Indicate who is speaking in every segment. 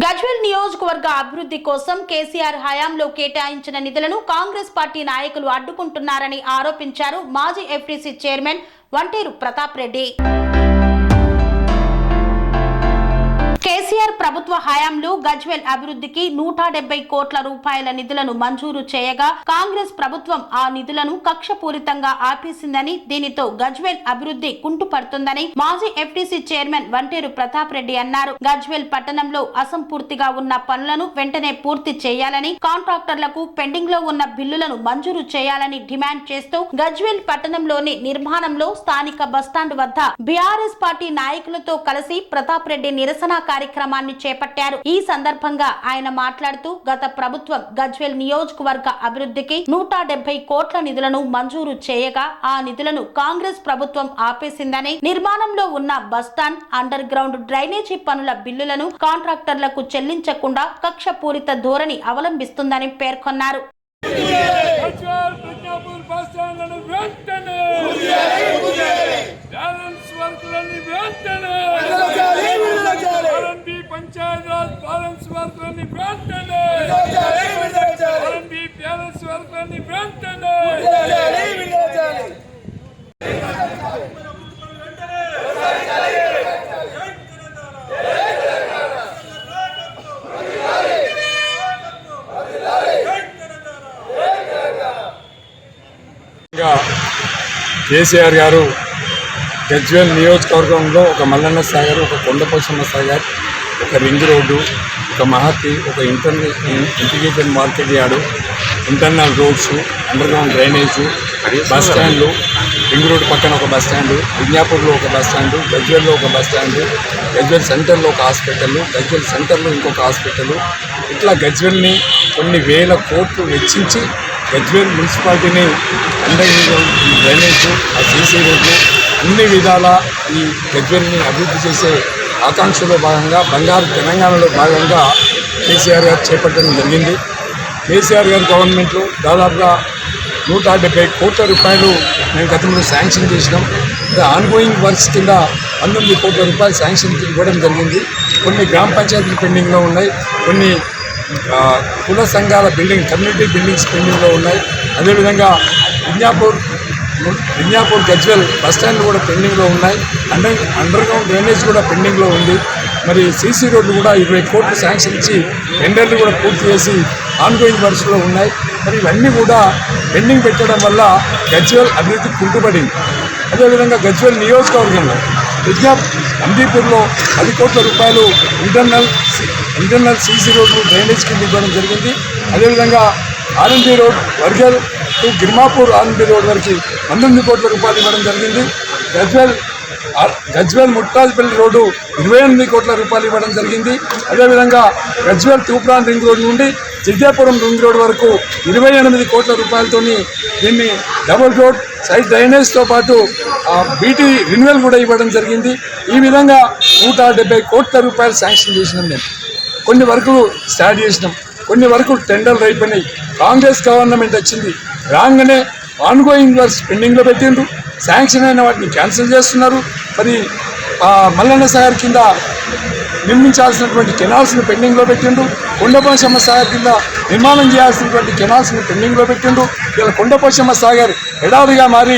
Speaker 1: గజ్వేల్ నియోజకవర్గ అభివృద్ధి కోసం కేసీఆర్ హయాంలో కేటాయించిన నిధులను కాంగ్రెస్ పార్టీ నాయకులు అడ్డుకుంటున్నారని ఆరోపించారు మాజీ ఎఫ్టీసీ చైర్మన్ వంటేరు ప్రతాప్ రెడ్డి. కేసీఆర్ ప్రభుత్వ హయాంలో గజ్వేల్ అభివృద్ధికి 170 కోట్ల రూపాయల నిధులను మంజూరు చేయగా కాంగ్రెస్ ప్రభుత్వం ఆ నిధులను కక్షపూరితంగా ఆపేసిందని, దీనితో గజ్వేల్ అభివృద్ధి కుంటుపడుతుందని మాజీ ఎఫ్టీసీ చైర్మన్ వంటేరు ప్రతాప్ రెడ్డి అన్నారు. గజ్వేల్ పట్టణంలో అసంపూర్తిగా ఉన్న పనులను వెంటనే పూర్తి చేయాలని, కాంట్రాక్టర్లకు పెండింగ్ లో ఉన్న బిల్లులను మంజూరు చేయాలని డిమాండ్ చేస్తూ గజ్వేల్ పట్టణంలోని నిర్మాణంలో స్థానిక బస్టాండ్ వద్ద బీఆర్ఎస్ పార్టీ నాయకులతో కలిసి ప్రతాప్ రెడ్డి నిరసన కార్యక్రమాన్ని చేపట్టారు. ఈ సందర్భంగా ఆయన మాట్లాడుతూ గత ప్రభుత్వం గజ్వేల్ నియోజకవర్గ అభివృద్ధికి 170 కోట్ల నిధులను మంజూరు చేయగా ఆ నిధులను కాంగ్రెస్ ప్రభుత్వం ఆపేసిందని, నిర్మాణంలో ఉన్న బస్టాండ్, అండర్ గ్రౌండ్ డ్రైనేజీ పనుల బిల్లులను కాంట్రాక్టర్లకు చెల్లించకుండా కక్షపూరిత ధోరణి అవలంబిస్తుందని పేర్కొన్నారు.
Speaker 2: కేసీఆర్ గారు గజ్వేల్ నియోజకవర్గంలో ఒక మల్లన్న సాగర్, ఒక కొండపోచమ్మ సాగర్, ఒక రింగ్ రోడ్డు, ఒక మహతి, ఒక integrated market yard, internal roads, underground drainage, bus స్టాండ్లు, రింగ్ రోడ్డు పక్కన ఒక బస్ స్టాండు, విజ్ఞాపూర్లో ఒక బస్ స్టాండు, గజ్వేల్లో ఒక బస్ స్టాండు, గజ్వేల్ సెంటర్లో ఒక హాస్పిటల్, గజ్వేల్ సెంటర్లో ఇంకొక హాస్పిటల్, ఇట్లా గజ్వేల్ని కొన్ని వేల కోట్లు వెచ్చించి గజ్వేల్ మున్సిపాలిటీని అండర్ గ్రౌండ్ డ్రైనేజ్, ఆ సీసీ రోడ్లు అన్ని విధాల ఈ గజ్వేల్ని అభివృద్ధి చేసే ఆకాంక్షలో భాగంగా బంగారు తెలంగాణలో భాగంగా కేసీఆర్ గారు చేపట్టడం జరిగింది. కేసీఆర్ గారి గవర్నమెంట్లో దాదాపుగా 170 కోట్ల రూపాయలు మేము గతంలో శాంక్షన్ చేసినాం. ఆన్గోయింగ్ వర్క్స్ కింద 19 కోట్ల రూపాయలు శాంక్షన్ ఇవ్వడం జరిగింది. కొన్ని గ్రామ పంచాయతీలు పెండింగ్లో ఉన్నాయి, కొన్ని కుల సంఘాల కమ్యూనిటీ బిల్డింగ్స్ పెండింగ్లో ఉన్నాయి. అదేవిధంగా విజ్ఞాపూర్ గజ్వేల్ బస్టాండ్లు కూడా పెండింగ్లో ఉన్నాయి. అండర్ గ్రౌండ్ డ్రైనేజ్ కూడా పెండింగ్లో ఉంది. మరి సీసీ రోడ్లు కూడా 20 కోట్లు శాంక్షన్ ఇచ్చి టెండర్లు కూడా పూర్తి చేసి ఆన్గోయింగ్ వర్క్స్లో ఉన్నాయి. మరి ఇవన్నీ కూడా పెండింగ్ పెట్టడం వల్ల గజ్వేల్ అభివృద్ధి కుంటుపడింది. అదేవిధంగా గజ్వేల్ నియోజకవర్గంలో అంబీపూర్లో 10 కోట్ల రూపాయలు ఇంటర్నల్ సీసీ రోడ్లు డ్రైనేజ్ కింద ఇవ్వడం జరిగింది. అదేవిధంగా RMP road Wargal to Girmapur RMP road వరకు 19 కోట్ల రూపాయలు ఇవ్వడం జరిగింది. గజ్వేల్ ముట్టాజ్పల్లి రోడ్డు 28 కోట్ల రూపాయలు ఇవ్వడం జరిగింది. అదేవిధంగా గజ్వేల్ తూప్రాన్ రింగ్ రోడ్ నుండి జిద్దాపురం రింగ్ రోడ్ వరకు 28 కోట్ల రూపాయలతో దీన్ని డబుల్ రోడ్ సైడ్ డ్రైనేజ్తో పాటు బీటీ రిన్యువల్ కూడా ఇవ్వడం జరిగింది. ఈ విధంగా 170 కోట్ల రూపాయలు శాంక్షన్ చేసినాం. మేము కొన్ని వరకు స్టార్ట్ చేసినాం, కొన్ని వరకు టెండర్లు అయిపోయినాయి. కాంగ్రెస్ గవర్నమెంట్ వచ్చింది, రాగానే ఆన్గోయింగ్ వర్క్స్ పెండింగ్లో పెట్టిండ్రు, శాంక్షన్ అయిన వాటిని క్యాన్సిల్ చేస్తున్నారు. మరి మల్లన్న సాగర్ కింద నిర్మించాల్సినటువంటి కెనాల్స్ని పెండింగ్లో పెట్టిండ్రు, కొండపోచమ్మ సాగర్ కింద నిర్మాణం చేయాల్సినటువంటి కెనాల్స్ని పెండింగ్లో పెట్టిండ్రు. ఇలా కొండపోచమ్మ సాగర్ ఎడారిగా మారి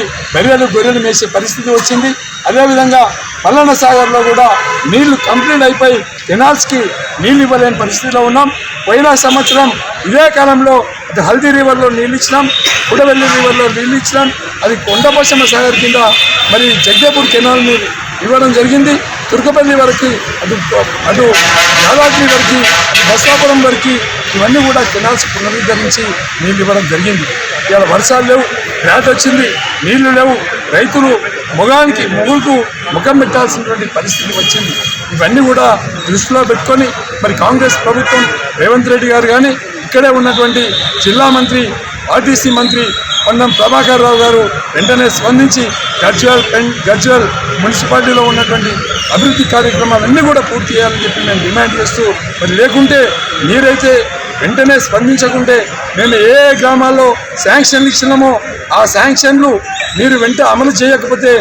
Speaker 2: గొర్రెలు మేసే పరిస్థితి వచ్చింది. అదేవిధంగా మల్లన్న సాగర్లో కూడా నీళ్లు కంప్లీట్ అయిపోయి కెనాల్స్కి నీళ్ళు ఇవ్వలేని పరిస్థితిలో ఉన్నాం. పోయిన సంవత్సరం ఇదే కాలంలో హల్దీ రివర్లో నీళ్ళు ఇచ్చినాం, కుడవెల్లి రివర్లో నీళ్ళు ఇచ్చినాం. అది కొండపోచమ్మ సాగర్ కింద మరి జగ్గపూర్ కెనాల్ని ఇవ్వడం జరిగింది. తుర్కపల్లి వరకు, అటు యాదాద్రి వరకు, బస్సాపురం వరకు ఇవన్నీ కూడా కెనాల్స్ పునరుద్ధరించి నీళ్ళు ఇవ్వడం జరిగింది. ఇవాళ వర్షాలు లేవు, ఫ్లాట్ వచ్చింది, నీళ్లు లేవు, రైతులు మొగులకు ముఖం పెట్టాల్సినటువంటి పరిస్థితి వచ్చింది. ఇవన్నీ కూడా దృష్టిలో పెట్టుకొని మరి కాంగ్రెస్ ప్రభుత్వం రేవంత్ రెడ్డి గారు కానీ, ఇక్కడే ఉన్నటువంటి జిల్లా మంత్రి, ఆర్టీసీ మంత్రి పొన్నం ప్రభాకర్ రావు గారు వెంటనే స్పందించి గజ్వేల్ మున్సిపాలిటీలో ఉన్నటువంటి అభివృద్ధి కార్యక్రమాలన్నీ కూడా పూర్తి చేయాలని చెప్పి మేము డిమాండ్ చేస్తూ, మరి లేకుంటే మీరైతే వెంటనే స్పందించకుంటే మేము ఏ గ్రామాల్లో శాంక్షన్లు ఇచ్చినామో ఆ శాంక్షన్లు మీరు వెంట అమలు చేయకపోతే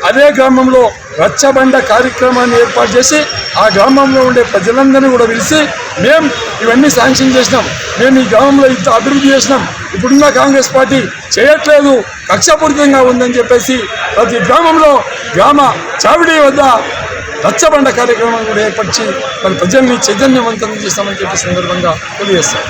Speaker 2: అదే గ్రామంలో రచ్చబండ కార్యక్రమాన్ని ఏర్పాటు చేసి ఆ గ్రామంలో ఉండే ప్రజలందరినీ కూడా పిలిచి మేము ఇవన్నీ శాంక్షన్ చేసినాం, మేము ఈ గ్రామంలో ఇంత అభివృద్ధి చేసినాం, ఇప్పుడున్న కాంగ్రెస్ పార్టీ చేయట్లేదు, కక్షపూరితంగా ఉందని చెప్పేసి ప్రతి గ్రామంలో గ్రామ చావిడి వద్ద రచ్చబండ కార్యక్రమం కూడా ఏర్పరిచి మన ప్రజల్ని చైతన్యవంతం చేస్తామని చెప్పే సందర్భంగా తెలియజేస్తాం.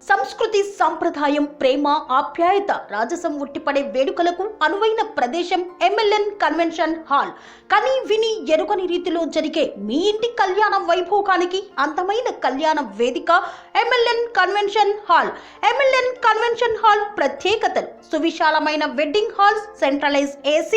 Speaker 1: సంస్కృతి, సంప్రదాయం, ప్రేమ, ఆప్యాయత, రాజసం ఉట్టిపడే వేడుకలకు అనువైన ప్రదేశం MLN కన్వెన్షన్ హాల్. కని విని ఎరుగని రీతిలో జరిగే మీ ఇంటి కళ్యాణ వైభోగానికి అందమైన కళ్యాణ వేదిక MLN convention hall. MLN convention hall ప్రత్యేకతలు: సువిశాలమైన wedding halls, centralize AC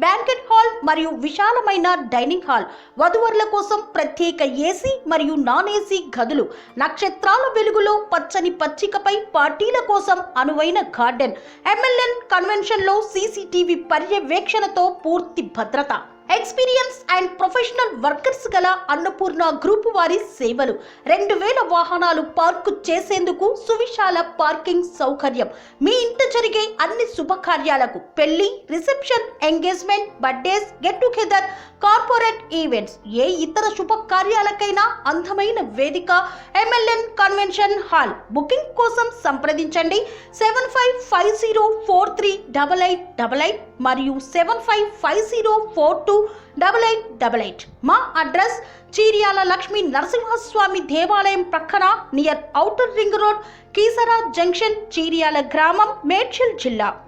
Speaker 1: banquet hall మరియు విశాలమైన డైనింగ్ హాల్, వధువరుల కోసం ప్రత్యేక AC మరియు నాన్ AC గదులు, నక్షత్రాల వెలుగులో పచ్చని పచ్చికపై పార్టీల కోసం అనువైన గార్డెన్. MLN కన్వెన్షన్ లో CCTV పర్యవేక్షణతో పూర్తి భద్రత. ఎక్స్పీరియన్స్ అండ్ ప్రొఫెషనల్ వర్కర్స్ గల అన్నపూర్ణ గ్రూప్ వారి సేవలు. 2000 వాహనాలు పార్కు చేసేందుకు సువిశాల పార్కింగ్ సౌకర్యం. మీ ఇంట జరిగే అన్ని శుభకార్యాలకు, పెళ్లి, reception, engagement, birthdays, get together, corporate events, ఏ ఇతర శుభకార్యాలకైనా అందమైన వేదిక MLN కన్వెన్షన్ హాల్. బుకింగ్ కోసం సంప్రదించండి 7550438888 మరియు 7550428888. మా అడ్రస్ చీర్యాల లక్ష్మీ నరసింహస్వామి దేవాలయం ప్రక్కన, near outer ring road, Keesara junction, Cheeryal గ్రామం, మేడ్చల్ జిల్లా.